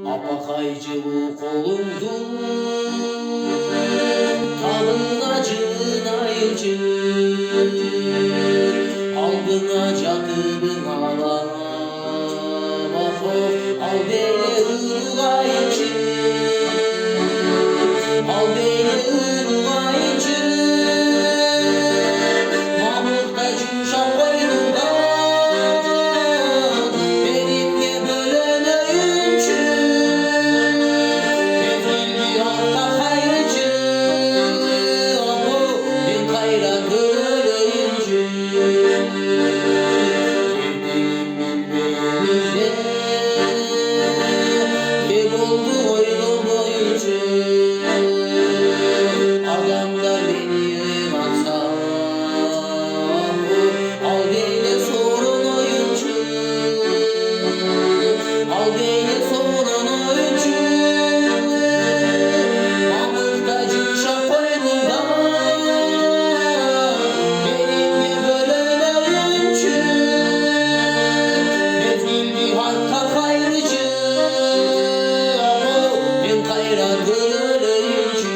Apakaycılığı kolumdu, talına cınayıcı, aldına catıbın ağlama, al beni ırgayıcı, al beni ırgayıcı, mamurda cumşak koynunda, benimle bölen öğünçü, efilli hatta hayrıcı, ama ben kayran ölüncü, evdeyim bilmeyimle, hep oldu oyunum boyunca, adamlar beni yığmazsa, al beni sorun oyuncu, al beni sorun oyuncu, mamurda cumşak koynunda, benimle bölen oyuncu, efilli hatta hayrıcı, ama ben kayran ölüncü.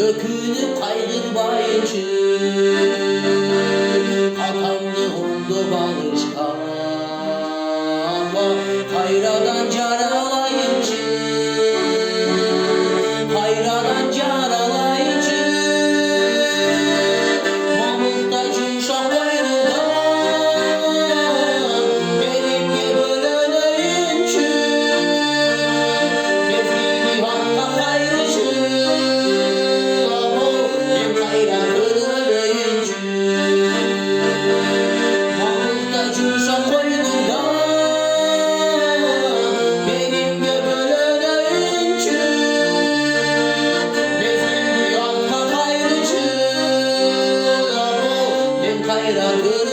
Ökünü kaygırmayıcı, katanlı hundu balışka, hayradan caralayıcı, hayradan caralayıcı, mamurda cumşak koynunda, benimle bölen öğünçü, efilli hatta hayrıcı, kayran ölüncü, mamurda cumşak koynunda, benimle bölen öğünçü, efilli hatta hayrıcı, ben kayran ölüncü.